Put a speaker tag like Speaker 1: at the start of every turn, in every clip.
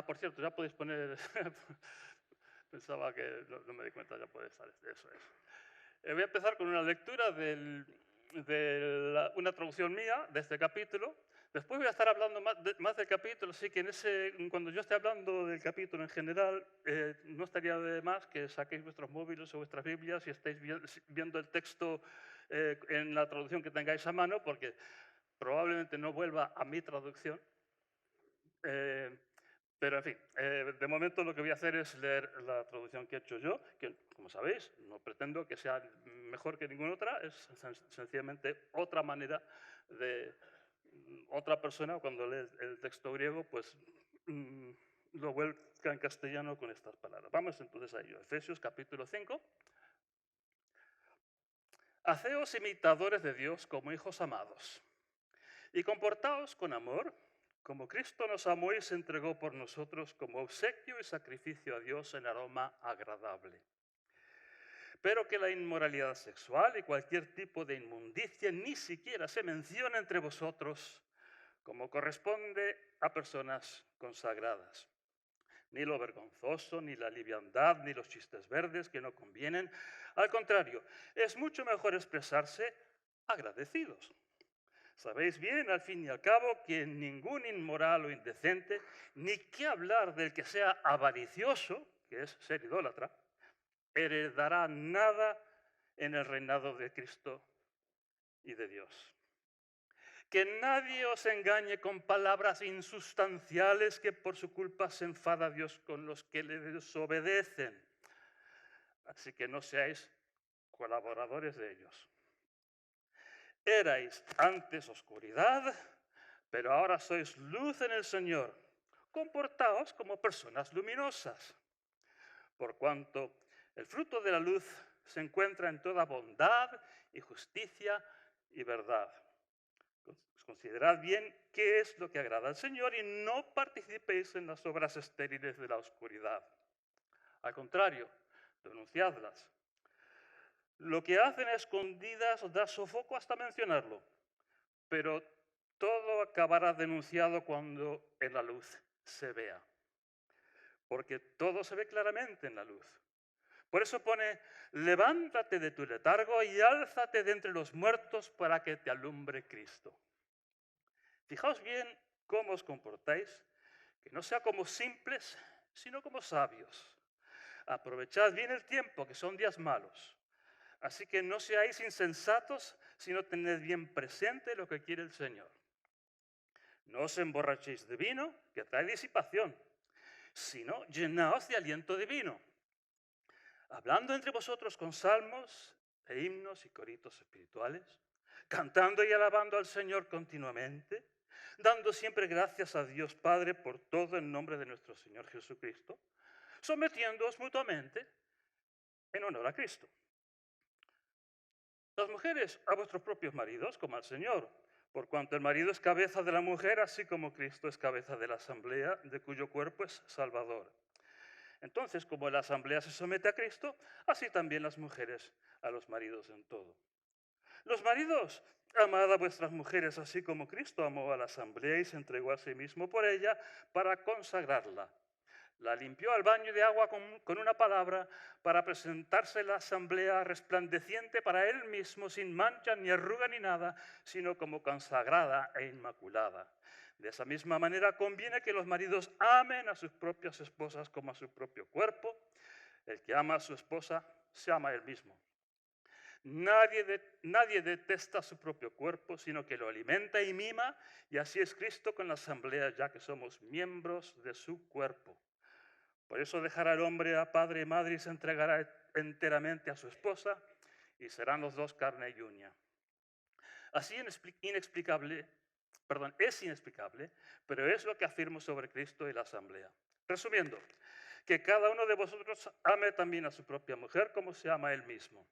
Speaker 1: por cierto, ya podéis poner... Pensaba que no me di cuenta, ya puede estar. Eso es. Voy a empezar con una lectura una traducción mía de este capítulo. Después voy a estar hablando más del capítulo, así que cuando yo esté hablando del capítulo en general, no estaría de más que saquéis vuestros móviles o vuestras Biblias y estéis viendo el texto en la traducción que tengáis a mano, porque probablemente no vuelva a mi traducción. Pero, en fin, de momento lo que voy a hacer es leer la traducción que he hecho yo, que, como sabéis, no pretendo que sea mejor que ninguna otra, es sencillamente otra manera de... Otra persona, cuando lee el texto griego, pues lo vuelca en castellano con estas palabras. Vamos entonces a ello. Efesios capítulo 5. Haceos imitadores de Dios como hijos amados, y comportaos con amor, como Cristo nos amó y se entregó por nosotros como obsequio y sacrificio a Dios en aroma agradable. Pero que la inmoralidad sexual y cualquier tipo de inmundicia ni siquiera se menciona entre vosotros, como corresponde a personas consagradas. Ni lo vergonzoso, ni la liviandad, ni los chistes verdes que no convienen. Al contrario, es mucho mejor expresarse agradecidos. Sabéis bien, al fin y al cabo, que ningún inmoral o indecente, ni qué hablar del que sea avaricioso, que es ser idólatra, heredará nada en el reinado de Cristo y de Dios. Que nadie os engañe con palabras insustanciales que por su culpa se enfada Dios con los que le desobedecen. Así que no seáis colaboradores de ellos. Erais antes oscuridad, pero ahora sois luz en el Señor. Comportaos como personas luminosas, por cuanto el fruto de la luz se encuentra en toda bondad y justicia y verdad. Considerad bien qué es lo que agrada al Señor y no participéis en las obras estériles de la oscuridad. Al contrario, denunciadlas. Lo que hacen a escondidas os da sofoco hasta mencionarlo, pero todo acabará denunciado cuando en la luz se vea, porque todo se ve claramente en la luz. Por eso pone, levántate de tu letargo y álzate de entre los muertos para que te alumbre Cristo. Fijaos bien cómo os comportáis, que no sea como simples, sino como sabios. Aprovechad bien el tiempo, que son días malos. Así que no seáis insensatos, sino tened bien presente lo que quiere el Señor. No os emborrachéis de vino, que trae disipación, sino llenaos de aliento divino, hablando entre vosotros con salmos e himnos y coritos espirituales, cantando y alabando al Señor continuamente, dando siempre gracias a Dios Padre por todo en nombre de nuestro Señor Jesucristo, sometiéndoos mutuamente en honor a Cristo. Las mujeres a vuestros propios maridos como al Señor, por cuanto el marido es cabeza de la mujer, así como Cristo es cabeza de la asamblea, de cuyo cuerpo es Salvador. Entonces, como la asamblea se somete a Cristo, así también las mujeres a los maridos en todo. Los maridos, amad a vuestras mujeres, así como Cristo amó a la asamblea y se entregó a sí mismo por ella para consagrarla. La limpió al baño de agua con una palabra para presentarse la asamblea resplandeciente para él mismo, sin mancha ni arruga ni nada, sino como consagrada e inmaculada. De esa misma manera conviene que los maridos amen a sus propias esposas como a su propio cuerpo. El que ama a su esposa se ama a él mismo. Nadie detesta su propio cuerpo, sino que lo alimenta y mima, y así es Cristo con la asamblea, ya que somos miembros de su cuerpo. Por eso dejará el hombre a padre y madre y se entregará enteramente a su esposa, y serán los dos carne y uña. Así es inexplicable, pero es lo que afirmo sobre Cristo y la asamblea. Resumiendo, que cada uno de vosotros ame también a su propia mujer como se ama a él mismo,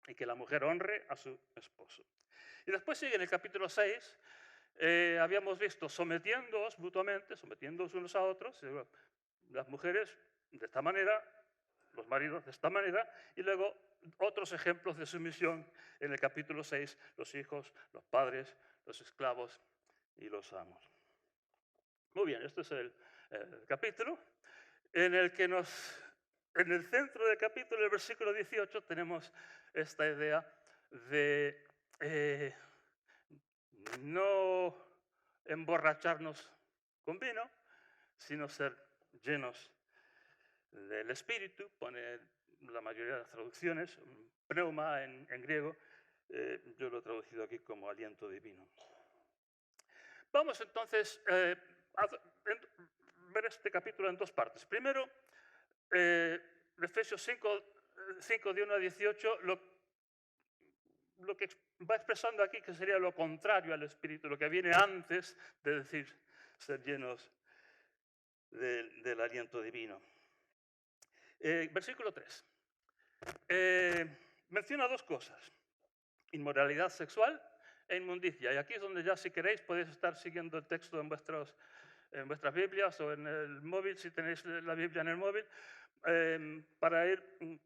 Speaker 1: y que la mujer honre a su esposo. Y después sigue en el capítulo 6, habíamos visto sometiéndoos mutuamente, sometiéndoos unos a otros, las mujeres de esta manera, los maridos de esta manera, y luego otros ejemplos de sumisión en el capítulo 6, los hijos, los padres, los esclavos y los amos. Muy bien, este es el capítulo, en el que en el centro del capítulo, en el versículo 18, tenemos esta idea de no emborracharnos con vino, sino ser llenos del Espíritu, pone la mayoría de las traducciones, pneuma en griego, yo lo he traducido aquí como aliento divino. Vamos entonces a ver este capítulo en dos partes. Primero, Efesios 5 de 1 a 18, lo que va expresando aquí, que sería lo contrario al Espíritu, lo que viene antes de decir ser llenos del aliento divino. Versículo 3. Menciona dos cosas: inmoralidad sexual e inmundicia. Y aquí es donde ya, si queréis, podéis estar siguiendo el texto en vuestras Biblias o en el móvil, si tenéis la Biblia en el móvil, para ir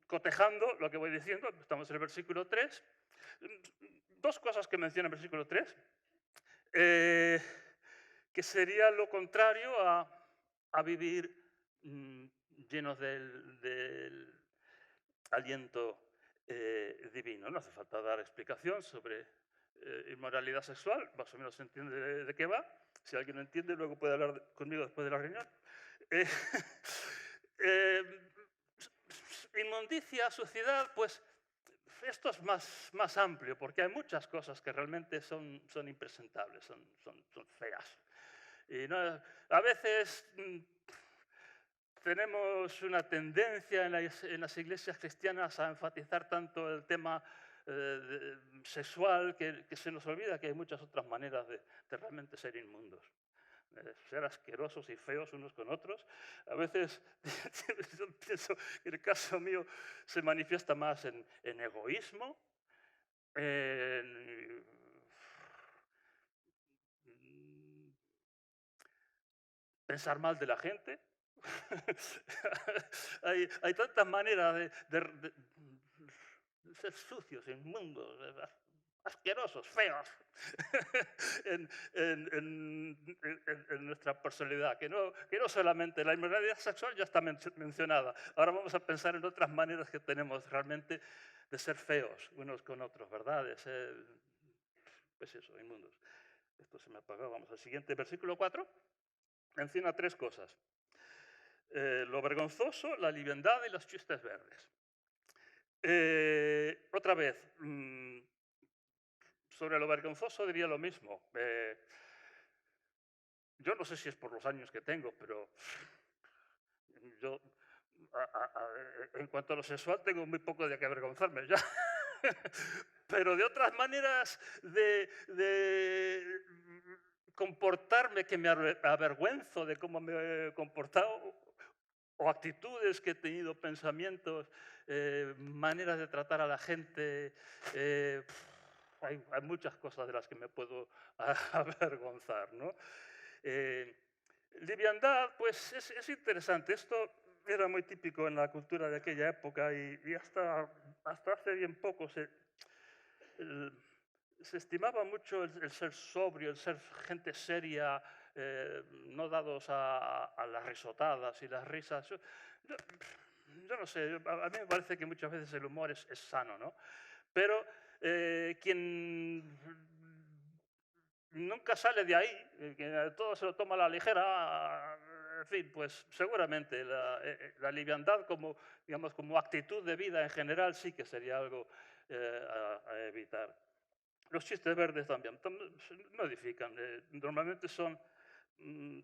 Speaker 1: cotejando lo que voy diciendo. Estamos en el versículo 3. Dos cosas que menciona el versículo 3, que sería lo contrario a vivir llenos del aliento divino. No hace falta dar explicación sobre inmoralidad sexual, más o menos se entiende de qué va. Si alguien no entiende, luego puede hablar conmigo después de la reunión. Inmundicia, suciedad, pues esto es más amplio, porque hay muchas cosas que realmente son impresentables, son feas. Y no, a veces tenemos una tendencia en las iglesias cristianas a enfatizar tanto el tema sexual que se nos olvida que hay muchas otras maneras de realmente ser inmundos. Ser asquerosos y feos unos con otros. A veces yo pienso que el caso mío se manifiesta más en egoísmo, en pensar mal de la gente. hay tantas maneras de ser sucios, inmundos, asquerosos, feos en nuestra personalidad, que no solamente la inmoralidad sexual ya está mencionada. Ahora vamos a pensar en otras maneras que tenemos realmente de ser feos unos con otros, ¿verdad? De ser, pues eso, inmundos. Esto se me apagó. Vamos al siguiente, versículo 4. Menciona tres cosas: lo vergonzoso, la liviandad y los chistes verdes. Otra vez, sobre lo vergonzoso diría lo mismo. Yo no sé si es por los años que tengo, pero yo, en cuanto a lo sexual, tengo muy poco de qué avergonzarme ya. Pero de otras maneras de comportarme que me avergüenzo de cómo me he comportado, o actitudes que he tenido, pensamientos, maneras de tratar a la gente. Hay muchas cosas de las que me puedo avergonzar, ¿no? Liviandad, pues es interesante. Esto era muy típico en la cultura de aquella época y hasta hace bien poco se estimaba mucho el ser sobrio, el ser gente seria, no dados a las risotadas y las risas. Yo no sé, a mí me parece que muchas veces el humor es sano, ¿no? Pero quien nunca sale de ahí, que todo se lo toma a la ligera, en fin, pues seguramente la liviandad como, digamos, como actitud de vida en general sí que sería algo a evitar. Los chistes verdes también no edifican. Normalmente son, mm,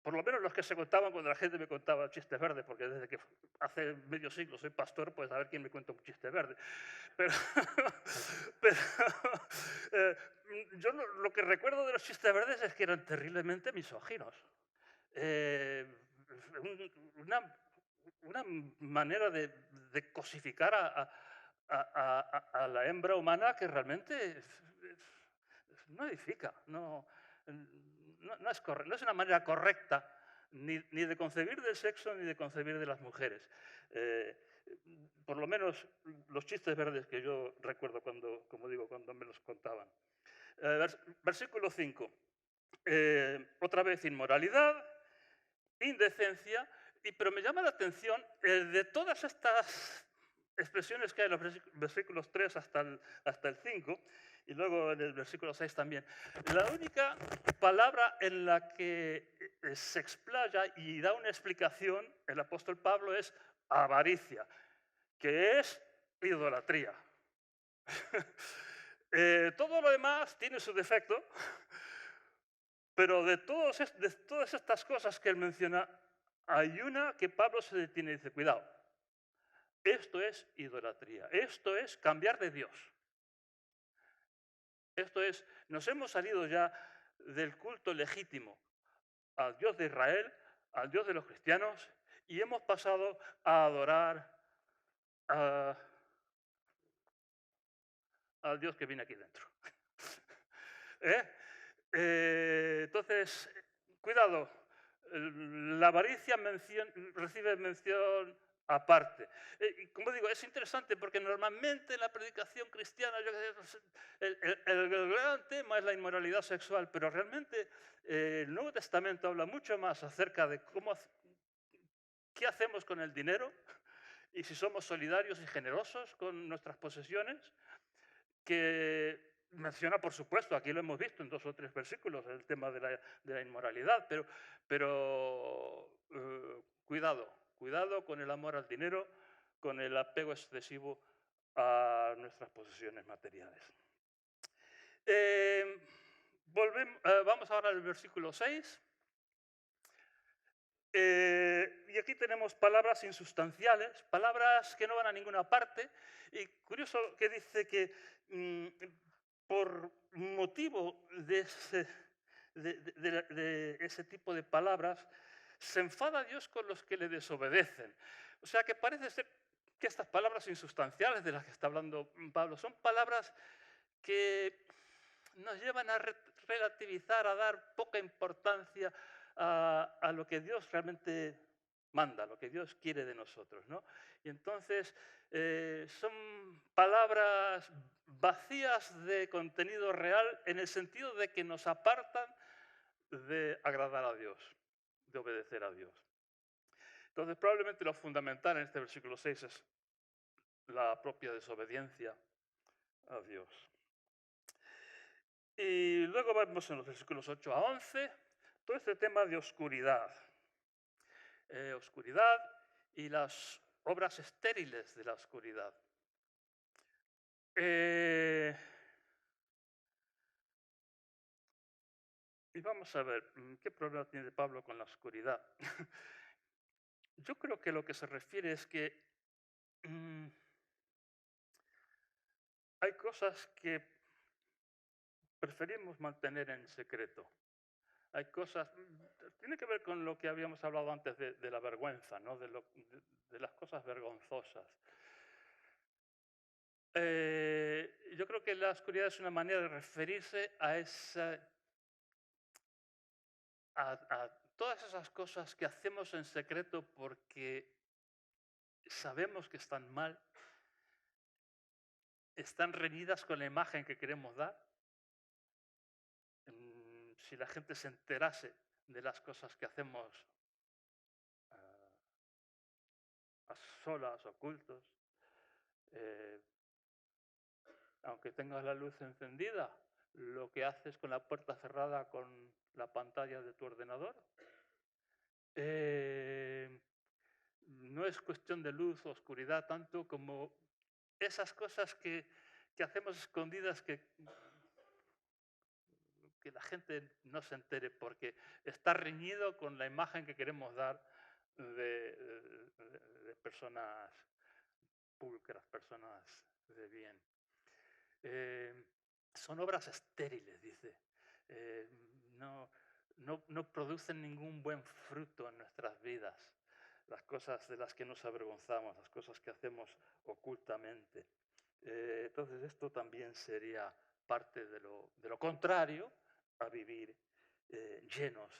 Speaker 1: por lo menos los que se contaban cuando la gente me contaba chistes verdes, porque desde que hace medio siglo soy pastor, pues a ver quién me cuenta un chiste verde. Pero, pero yo lo que recuerdo de los chistes verdes es que eran terriblemente misóginos. Eh, una, una manera de cosificar a la hembra humana que realmente no edifica, no es una manera correcta ni de concebir del sexo ni de concebir de las mujeres. Por lo menos los chistes verdes que yo recuerdo cuando, como digo, cuando me los contaban. Versículo 5. Otra vez inmoralidad indecencia, pero me llama la atención de todas estas expresiones que hay en los versículos 3 hasta el 5, y luego en el versículo 6 también. La única palabra en la que se explaya y da una explicación el apóstol Pablo es avaricia, que es idolatría. Todo lo demás tiene su defecto, pero de todas estas cosas que él menciona, hay una que Pablo se detiene y dice, cuidado, esto es idolatría, esto es cambiar de Dios. Esto es, nos hemos salido ya del culto legítimo al Dios de Israel, al Dios de los cristianos, y hemos pasado a adorar a- al Dios que viene aquí dentro. ¿Eh? Entonces, cuidado, la avaricia recibe mención aparte. Y como digo, es interesante porque normalmente en la predicación cristiana el gran tema es la inmoralidad sexual, pero realmente el Nuevo Testamento habla mucho más acerca de qué hacemos con el dinero y si somos solidarios y generosos con nuestras posesiones, que menciona, por supuesto, aquí lo hemos visto en 2 o 3 versículos, el tema de la inmoralidad, pero cuidado con el amor al dinero, con el apego excesivo a nuestras posesiones materiales. Vamos ahora al versículo 6. Y aquí tenemos palabras insustanciales, palabras que no van a ninguna parte. Y curioso que dice que por motivo de ese tipo de palabras, se enfada Dios con los que le desobedecen. O sea que parece ser que estas palabras insustanciales de las que está hablando Pablo son palabras que nos llevan a relativizar, a dar poca importancia a lo que Dios realmente manda, lo que Dios quiere de nosotros, ¿no? Y entonces son palabras vacías de contenido real en el sentido de que nos apartan de agradar a Dios, de obedecer a Dios. Entonces probablemente lo fundamental en este versículo 6 es la propia desobediencia a Dios. Y luego vemos en los versículos 8 a 11 todo este tema de oscuridad. Oscuridad y las obras estériles de la oscuridad. Y vamos a ver, ¿qué problema tiene Pablo con la oscuridad? Yo creo que lo que se refiere es que mm, hay cosas que preferimos mantener en secreto. Hay cosas, tiene que ver con lo que habíamos hablado antes de la vergüenza, ¿no? De las cosas vergonzosas. Yo creo que la oscuridad es una manera de referirse a todas esas cosas que hacemos en secreto porque sabemos que están mal, están reñidas con la imagen que queremos dar. Si la gente se enterase de las cosas que hacemos ah, a solas, ocultos, eh, aunque tengas la luz encendida, lo que haces con la puerta cerrada con la pantalla de tu ordenador. Eh, no es cuestión de luz o oscuridad tanto como esas cosas que hacemos escondidas que la gente no se entere porque está reñido con la imagen que queremos dar de personas pulcras, personas de bien. Eh, Son obras estériles, dice. Eh, no, no producen ningún buen fruto en nuestras vidas. Las cosas de las que nos avergonzamos, las cosas que hacemos ocultamente. Entonces esto también sería parte de lo contrario a vivir llenos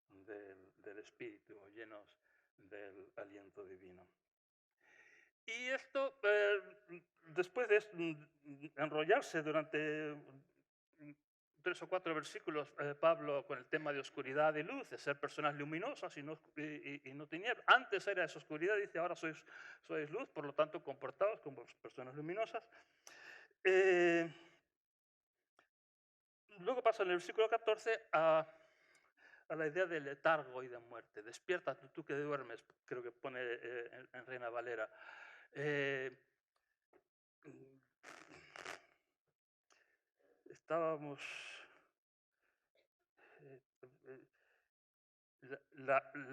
Speaker 1: del Espíritu, llenos del aliento divino. Y esto, después de enrollarse durante 3 o 4 versículos, Pablo, con el tema de oscuridad y luz, de ser personas luminosas y no tinieblas. Antes era esa oscuridad, dice, ahora sois luz, por lo tanto, comportaos como personas luminosas. Eh, Luego pasa en el versículo 14 a la idea de letargo y de muerte. Despierta tú que duermes, creo que pone en Reina Valera. Eh, Estábamos... eh, eh,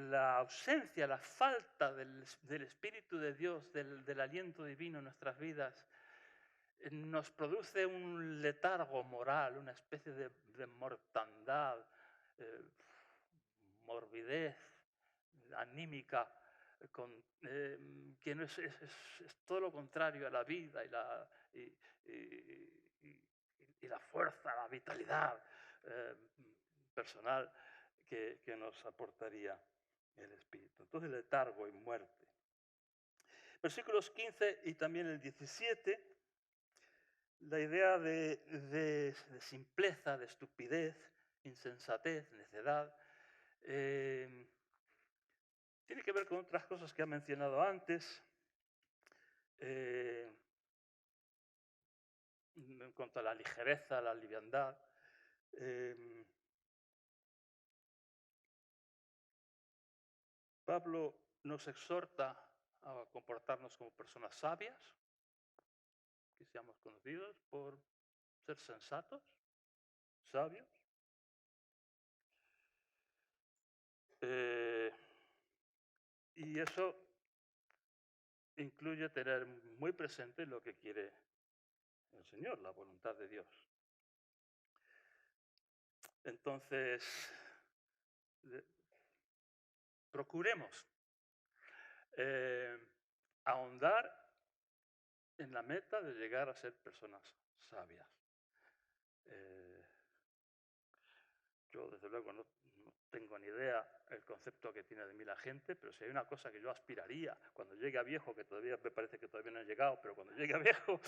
Speaker 1: la ausencia, la falta del Espíritu de Dios, del aliento divino en nuestras vidas, nos produce un letargo moral, una especie de mortandad, eh, morbidez anímica, que no es todo lo contrario a la vida y la fuerza, la vitalidad eh, personal que nos aportaría el Espíritu. Entonces, letargo y muerte. Versículos 15 y también el 17, la idea de simpleza, de estupidez, insensatez, necedad, tiene que ver con otras cosas que ha mencionado antes, eh, en cuanto a la ligereza, la liviandad. Pablo nos exhorta a comportarnos como personas sabias, que seamos conocidos por ser sensatos, sabios. Y eso incluye tener muy presente lo que quiere el Señor, la voluntad de Dios. Entonces, procuremos ahondar en la meta de llegar a ser personas sabias. Yo, desde luego, no tengo ni idea el concepto que tiene de mí la gente, pero si hay una cosa que yo aspiraría cuando llegue a viejo, que todavía me parece que todavía no he llegado, pero cuando llegue a viejo,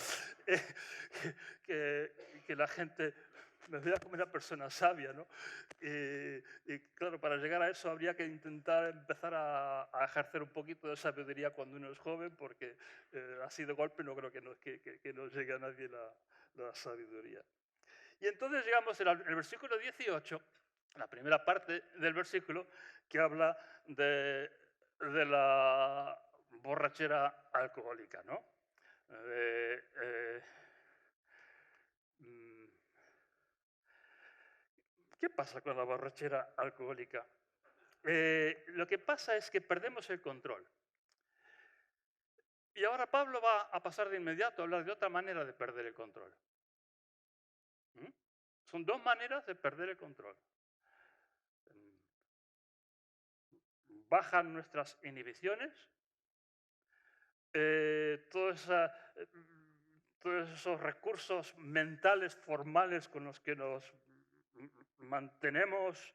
Speaker 1: eh, que la gente me vea como una persona sabia, ¿no? Y claro, para llegar a eso habría que intentar empezar a ejercer un poquito de sabiduría cuando uno es joven, porque así de golpe no creo que no llegue a nadie la sabiduría. Y entonces llegamos al versículo 18, la primera parte del versículo, que habla de la borrachera alcohólica, ¿no? Mm, ¿Qué pasa con la borrachera alcohólica? Lo que pasa es que perdemos el control. Y ahora Pablo va a pasar de inmediato a hablar de otra manera de perder el control. ¿Mm? Son dos maneras de perder el control. Bajan nuestras inhibiciones, todos esos recursos mentales, formales con los que nos mantenemos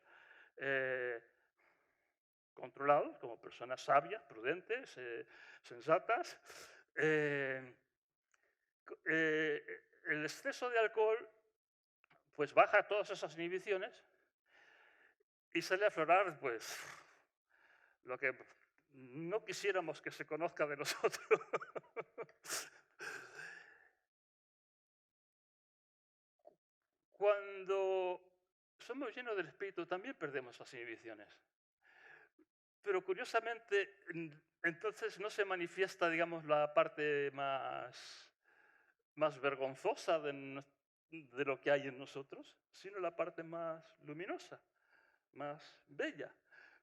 Speaker 1: controlados como personas sabias, prudentes, sensatas. El exceso de alcohol pues baja todas esas inhibiciones y sale a aflorar pues lo que no quisiéramos que se conozca de nosotros. Cuando somos llenos del Espíritu también perdemos las inhibiciones. Pero curiosamente, entonces no se manifiesta, digamos, la parte más vergonzosa de lo que hay en nosotros, sino la parte más luminosa, más bella.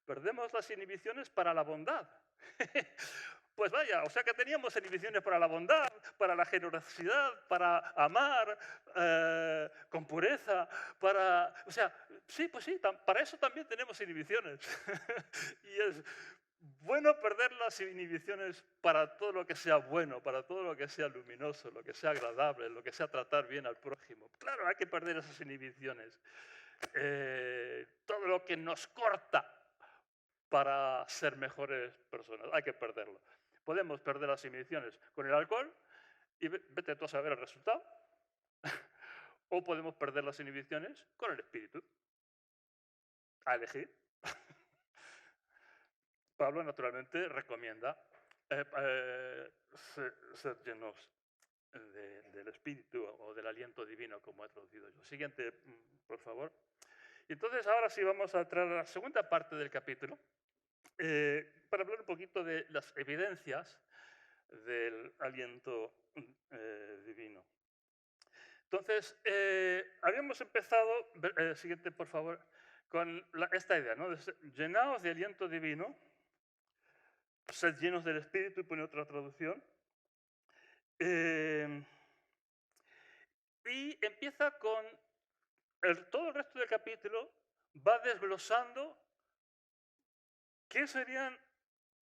Speaker 1: Perdemos las inhibiciones para la bondad. Pues vaya, o sea que teníamos inhibiciones para la bondad, para la generosidad, para amar con pureza, o sea, sí, pues sí, para eso también tenemos inhibiciones. Y es bueno perder las inhibiciones para todo lo que sea bueno, para todo lo que sea luminoso, lo que sea agradable, lo que sea tratar bien al prójimo. Claro, hay que perder esas inhibiciones. Todo lo que nos corta para ser mejores personas. Hay que perderlo. Podemos perder las inhibiciones con el alcohol y vete tú a saber el resultado. o podemos perder las inhibiciones con el Espíritu. A elegir. Pablo, naturalmente, recomienda ser llenos del Espíritu o del aliento divino, como he traducido yo. Siguiente, por favor. Y entonces, ahora sí vamos a entrar a la segunda parte del capítulo, para hablar un poquito de las evidencias del aliento divino. Entonces, habíamos empezado, siguiente por favor, con esta idea, ¿no? Llenaos de aliento divino, sed llenos del Espíritu, y pone otra traducción. Y empieza con todo el resto del capítulo, va desglosando qué serían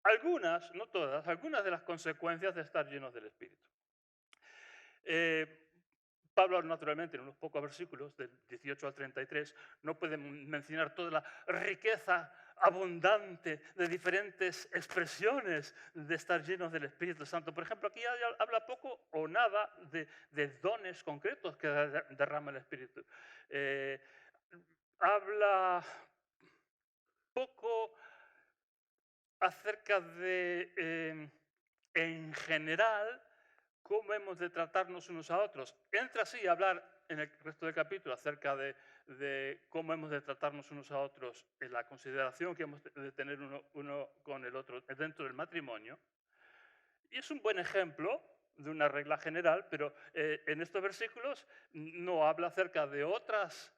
Speaker 1: algunas, no todas, algunas de las consecuencias de estar llenos del Espíritu. Pablo, naturalmente, en unos pocos versículos, del 18 al 33, no puede mencionar toda la riqueza abundante de diferentes expresiones de estar llenos del Espíritu Santo. Por ejemplo, aquí habla poco o nada de dones concretos que derrama el Espíritu. Habla poco acerca de, en general, cómo hemos de tratarnos unos a otros. Entra así a hablar en el resto del capítulo acerca de cómo hemos de tratarnos unos a otros en la consideración que hemos de tener uno con el otro dentro del matrimonio. Y es un buen ejemplo de una regla general, pero en estos versículos no habla acerca de otras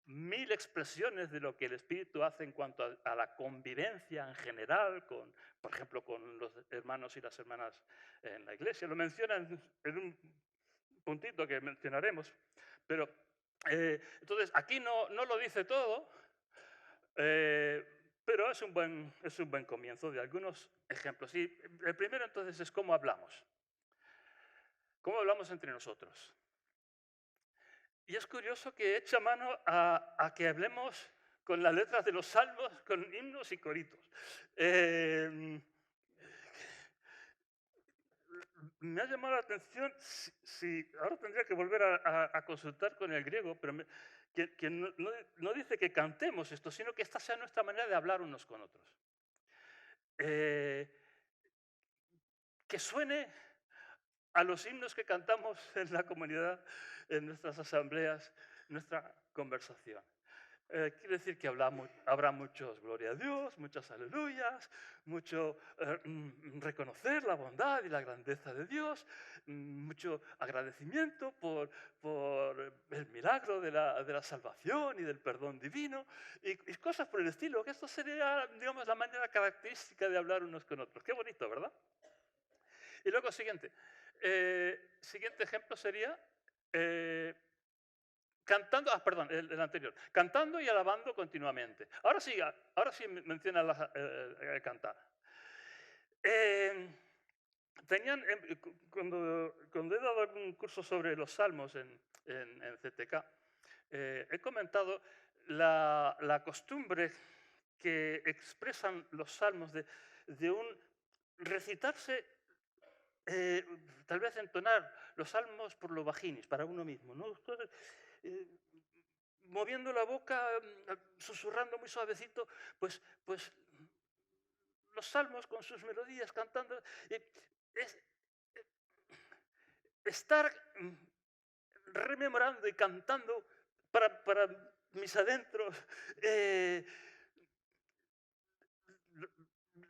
Speaker 1: 1000 expresiones de lo que el Espíritu hace en cuanto a la convivencia en general, por ejemplo, con los hermanos y las hermanas en la iglesia. Lo menciona en un puntito que mencionaremos. Pero, entonces, aquí no lo dice todo, pero es un buen comienzo de algunos ejemplos. Y el primero, entonces, es cómo hablamos. ¿Cómo hablamos entre nosotros? Y es curioso que echa mano a que hablemos con las letras de los salmos, con himnos y coritos. Me ha llamado la atención, ahora tendría que volver a consultar con el griego, pero que no dice que cantemos esto, sino que esta sea nuestra manera de hablar unos con otros. Que suene a los himnos que cantamos en la comunidad, en nuestras asambleas, nuestra conversación. Quiere decir que habrá muchos gloria a Dios, muchas aleluyas, mucho reconocer la bondad y la grandeza de Dios, mucho agradecimiento por el milagro de la salvación y del perdón divino y cosas por el estilo, que esto sería, digamos, la manera característica de hablar unos con otros. Qué bonito, ¿verdad? Y luego, siguiente ejemplo sería cantando, perdón, el anterior, cantando y alabando continuamente. Ahora sí menciona cantar. Cuando he dado algún curso sobre los salmos en CTK, he comentado la costumbre que expresan los salmos de un recitarse, tal vez entonar los salmos por lo bajinis, para uno mismo, ¿no? Entonces, moviendo la boca, susurrando muy suavecito, pues los salmos con sus melodías, cantando. Estar rememorando y cantando para mis adentros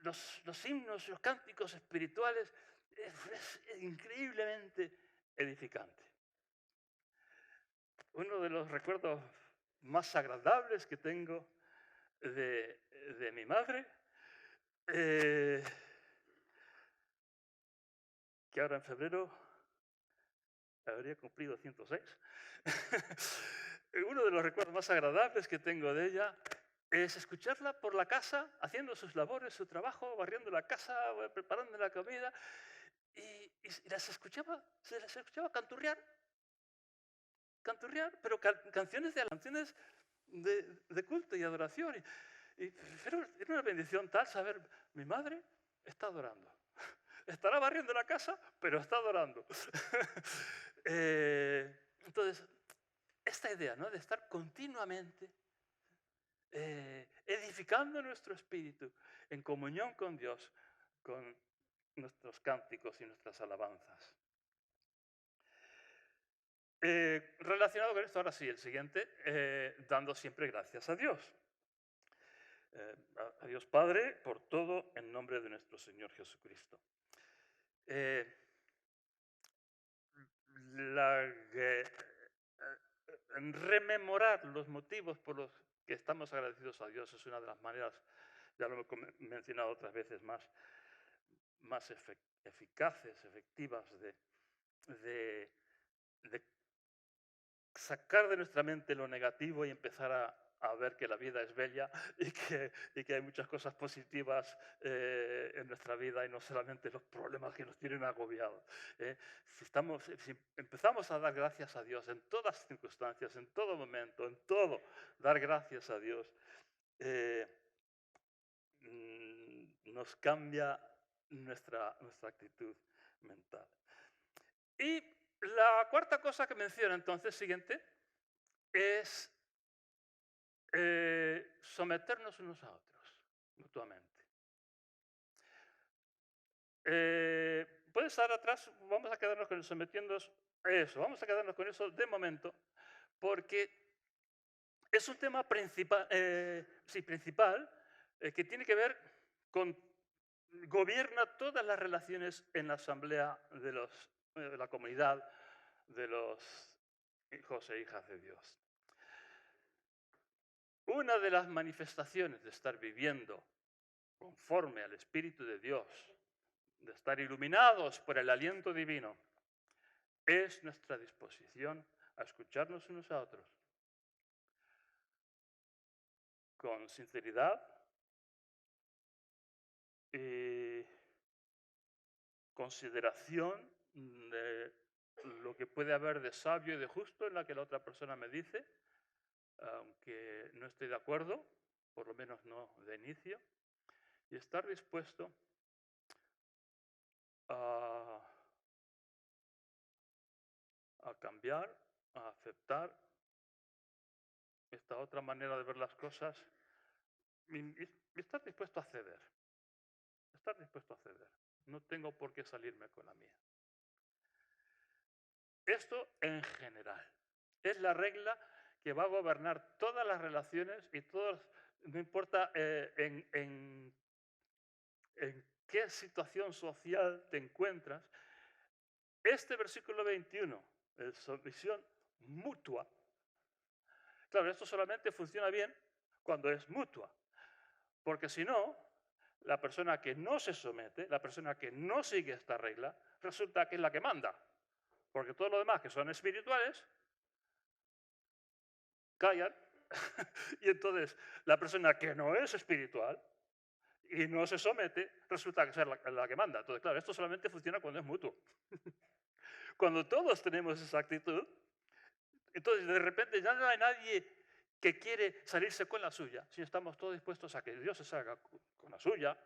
Speaker 1: los himnos, los cánticos espirituales, es increíblemente edificante. Uno de los recuerdos más agradables que tengo de mi madre, que ahora en febrero habría cumplido 106. Uno de los recuerdos más agradables que tengo de ella es escucharla por la casa, haciendo sus labores, su trabajo, barriendo la casa, preparando la comida, y se las escuchaba canturrear, pero canciones de culto y adoración. Era una bendición tal saber, mi madre está adorando. Estará barriendo la casa, pero está adorando. Entonces, esta idea, ¿no?, de estar continuamente edificando nuestro espíritu en comunión con Dios, con nuestros cánticos y nuestras alabanzas. Relacionado con esto, ahora sí, el siguiente, dando siempre gracias a Dios. A Dios Padre por todo en nombre de nuestro Señor Jesucristo. Eh, la, rememorar los motivos por los que estamos agradecidos a Dios es una de las maneras, ya lo he mencionado otras veces, más eficaces, efectivas de, de sacar de nuestra mente lo negativo y empezar a ver que la vida es bella y que hay muchas cosas positivas en nuestra vida y no solamente los problemas que nos tienen agobiados. Si empezamos a dar gracias a Dios en todas circunstancias, en todo momento, en todo, dar gracias a Dios, eh, nos cambia nuestra actitud mental. Y la cuarta cosa que menciona entonces, siguiente, es someternos unos a otros mutuamente. Puede estar atrás, vamos a quedarnos con el sometiéndonos a eso, vamos a quedarnos con eso de momento, porque es un tema principal, principal que tiene que ver con, gobierna todas las relaciones en la asamblea de la comunidad de los hijos e hijas de Dios. Una de las manifestaciones de estar viviendo conforme al Espíritu de Dios, de estar iluminados por el aliento divino, es nuestra disposición a escucharnos unos a otros con sinceridad y consideración de lo que puede haber de sabio y de justo en la que la otra persona me dice, aunque no estoy de acuerdo, por lo menos no de inicio, y estar dispuesto a cambiar, a aceptar esta otra manera de ver las cosas y estar dispuesto a ceder. Estar dispuesto a ceder. No tengo por qué salirme con la mía. Esto en general es la regla que va a gobernar todas las relaciones y todos, no importa en qué situación social te encuentras. Este versículo 21, sumisión mutua. Claro, esto solamente funciona bien cuando es mutua, porque si no, la persona que no se somete, la persona que no sigue esta regla, resulta que es la que manda, porque todos los demás que son espirituales callan y entonces la persona que no es espiritual y no se somete resulta que es la que manda. Entonces, claro, esto solamente funciona cuando es mutuo. Cuando todos tenemos esa actitud, entonces de repente ya no hay nadie que quiere salirse con la suya, si estamos todos dispuestos a que Dios se salga con la suya.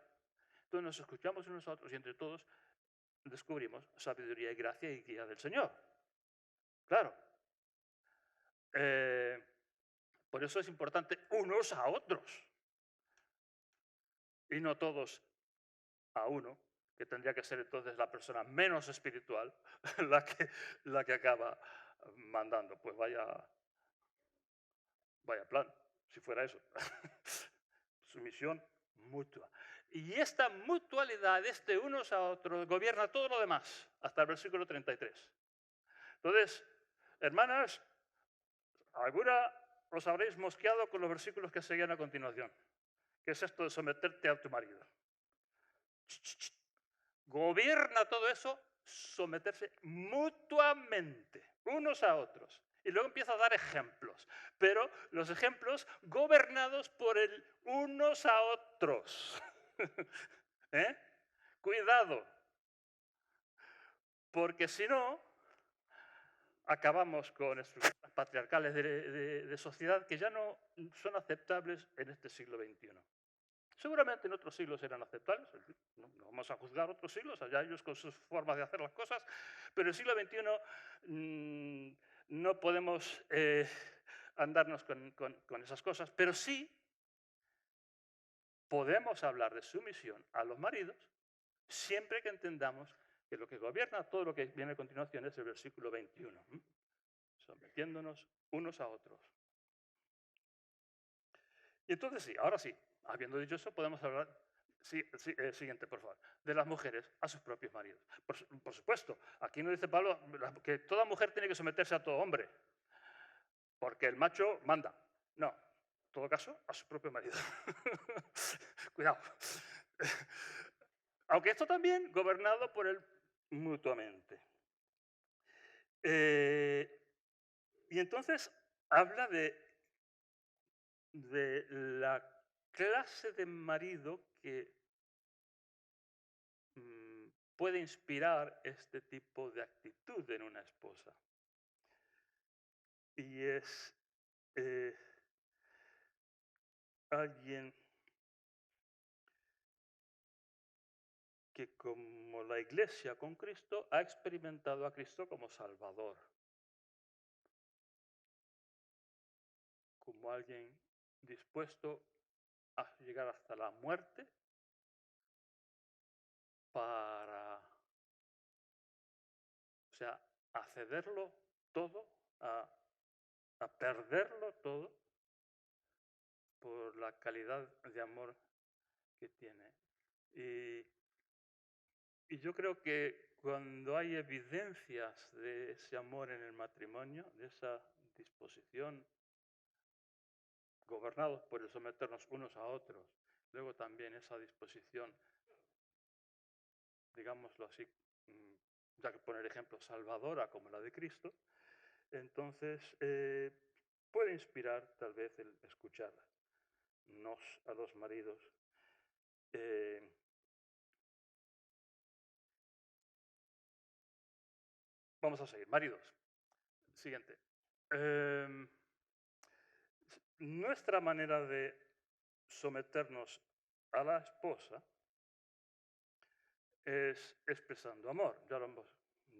Speaker 1: Entonces nos escuchamos unos a otros y entre todos descubrimos sabiduría y gracia y guía del Señor. Claro. Por eso es importante unos a otros y no todos a uno, que tendría que ser entonces la persona menos espiritual la que acaba mandando. Pues vaya plan, si fuera eso. Sumisión mutua. Y esta mutualidad, este unos a otros, gobierna todo lo demás, hasta el versículo 33. Entonces, hermanas, alguna os habréis mosqueado con los versículos que seguían a continuación. ¿Qué es esto de someterte a tu marido? Gobierna todo eso, someterse mutuamente, unos a otros. Y luego empieza a dar ejemplos, pero los ejemplos gobernados por el unos a otros. ¿Eh? Cuidado, porque si no, acabamos con estructuras patriarcales de sociedad que ya no son aceptables en este siglo XXI. Seguramente en otros siglos eran aceptables, no vamos a juzgar otros siglos, allá ellos con sus formas de hacer las cosas, pero en el siglo XXI no podemos andarnos con esas cosas, pero sí podemos hablar de sumisión a los maridos siempre que entendamos que lo que gobierna todo lo que viene a continuación es el versículo 21, sometiéndonos unos a otros. Y entonces sí, ahora sí, habiendo dicho eso, podemos hablar, siguiente por favor, de las mujeres a sus propios maridos. Por supuesto, aquí no dice Pablo que toda mujer tiene que someterse a todo hombre, porque el macho manda. No, en todo caso, a su propio marido. Cuidado. Aunque esto también gobernado por él mutuamente. Y entonces habla de la clase de marido que puede inspirar este tipo de actitud en una esposa. Y es alguien que, como la Iglesia con Cristo, ha experimentado a Cristo como Salvador, como alguien dispuesto a llegar hasta la muerte para, o sea, a cederlo todo, a perderlo todo por la calidad de amor que tiene. Y yo creo que cuando hay evidencias de ese amor en el matrimonio, de esa disposición, gobernados por el someternos unos a otros, luego también esa disposición, digámoslo así, ya que poner ejemplo, salvadora como la de Cristo, entonces puede inspirar tal vez el escucharnos a los maridos. Vamos a seguir. Maridos. Siguiente. Nuestra manera de someternos a la esposa es expresando amor. Ya lo hemos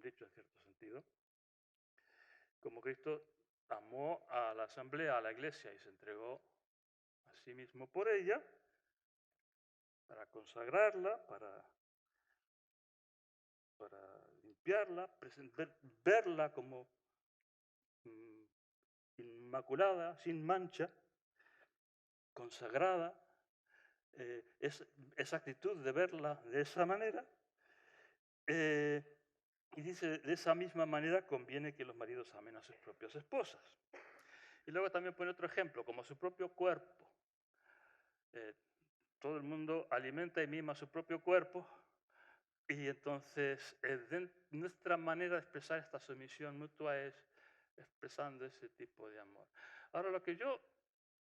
Speaker 1: dicho en cierto sentido. Como Cristo amó a la asamblea, a la iglesia y se entregó a sí mismo por ella, para consagrarla, para limpiarla, verla como inmaculada, sin mancha, consagrada, esa actitud de verla de esa manera. Y dice, de esa misma manera conviene que los maridos amen a sus propias esposas. Y luego también pone otro ejemplo, como su propio cuerpo. Todo el mundo alimenta y mima su propio cuerpo. Y entonces nuestra manera de expresar esta sumisión mutua es expresando ese tipo de amor. Ahora, lo que yo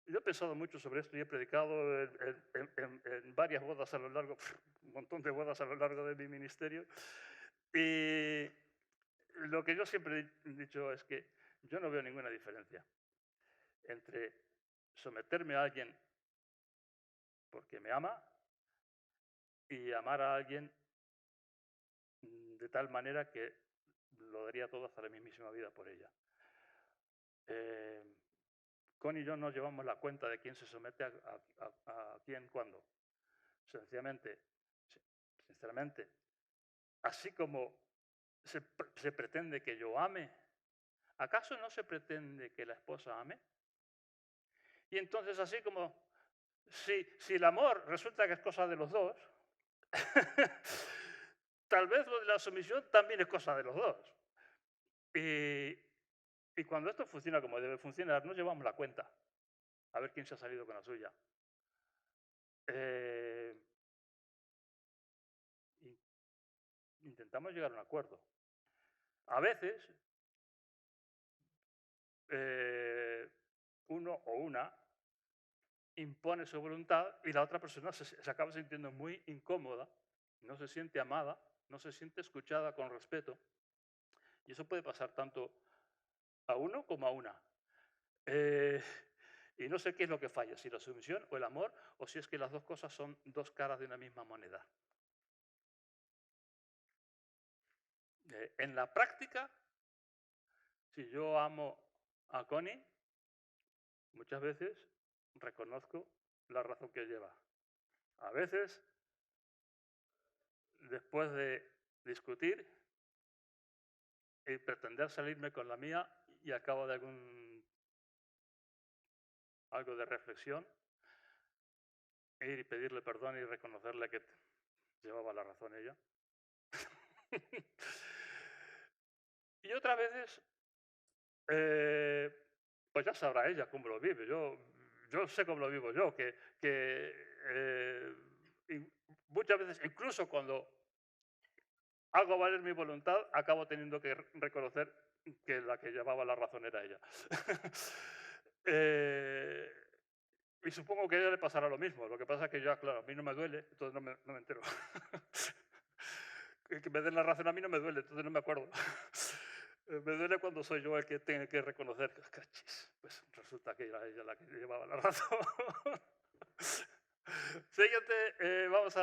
Speaker 1: he pensado mucho sobre esto y he predicado en varias bodas a lo largo, un montón de bodas a lo largo de mi ministerio. Y lo que yo siempre he dicho es que yo no veo ninguna diferencia entre someterme a alguien porque me ama y amar a alguien de tal manera que lo daría todo hasta la mismísima vida por ella. Con y yo no llevamos la cuenta de quién se somete a quién cuándo. Sencillamente, sinceramente, así como se pretende que yo ame, ¿acaso no se pretende que la esposa ame? Y entonces, así como si el amor resulta que es cosa de los dos, tal vez lo de la sumisión también es cosa de los dos. Y cuando esto funciona como debe funcionar, nos llevamos la cuenta. A ver quién se ha salido con la suya. Intentamos llegar a un acuerdo. A veces, uno o una impone su voluntad y la otra persona se acaba sintiendo muy incómoda, no se siente amada, no se siente escuchada con respeto. Y eso puede pasar tanto a uno como a una. Y no sé qué es lo que falla, si la sumisión o el amor, o si es que las dos cosas son dos caras de una misma moneda. En la práctica, Si yo amo a Connie, muchas veces reconozco la razón que lleva. A veces, después de discutir y pretender salirme con la mía y a cabo de algo de reflexión, ir y pedirle perdón y reconocerle que llevaba la razón ella. Y otras veces, eh, pues ya sabrá ella cómo lo vive. Yo sé cómo lo vivo yo, muchas veces, incluso cuando hago valer mi voluntad, acabo teniendo que reconocer que la que llevaba la razón era ella. Eh, y supongo que a ella le pasará lo mismo. Lo que pasa es que ya, claro, a mí no me duele, entonces no me entero. Que me den la razón a mí no me duele, entonces no me acuerdo. Me duele cuando soy yo el que tiene que reconocer que, cachis, pues resulta que era ella la que llevaba la razón. Siguiente, vamos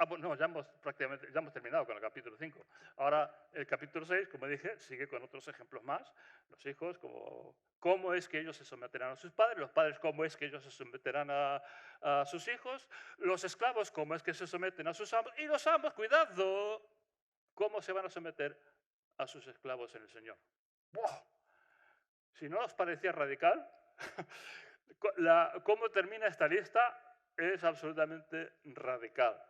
Speaker 1: bueno, ya hemos terminado con el capítulo 5. Ahora, el capítulo 6, como dije, sigue con otros ejemplos más. Los hijos, cómo es que ellos se someterán a sus padres, los padres, cómo es que ellos se someterán a sus hijos, los esclavos, cómo es que se someten a sus amos, y los amos, cuidado, cómo se van a someter a sus esclavos en el Señor. ¡Buah! Si no os parecía radical, cómo termina esta lista es absolutamente radical.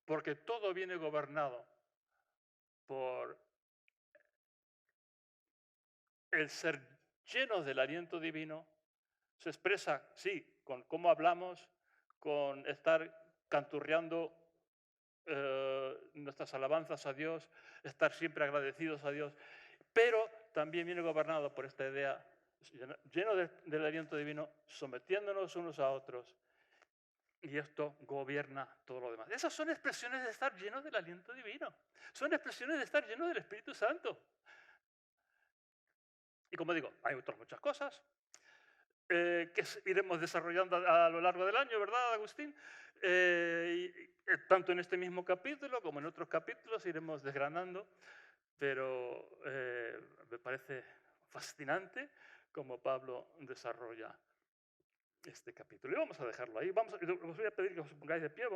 Speaker 1: Porque todo viene gobernado por el ser llenos del aliento divino. Se expresa, sí, con cómo hablamos, con estar canturreando nuestras alabanzas a Dios, estar siempre agradecidos a Dios, pero también viene gobernado por esta idea, lleno del aliento divino, sometiéndonos unos a otros, y esto gobierna todo lo demás. Esas son expresiones de estar llenos del aliento divino, son expresiones de estar llenos del Espíritu Santo. Y como digo, hay otras muchas cosas que iremos desarrollando a lo largo del año, ¿verdad, Agustín? Tanto en este mismo capítulo como en otros capítulos iremos desgranando, pero me parece fascinante cómo Pablo desarrolla este capítulo. Y vamos a dejarlo ahí. Os voy a pedir que os pongáis de pie.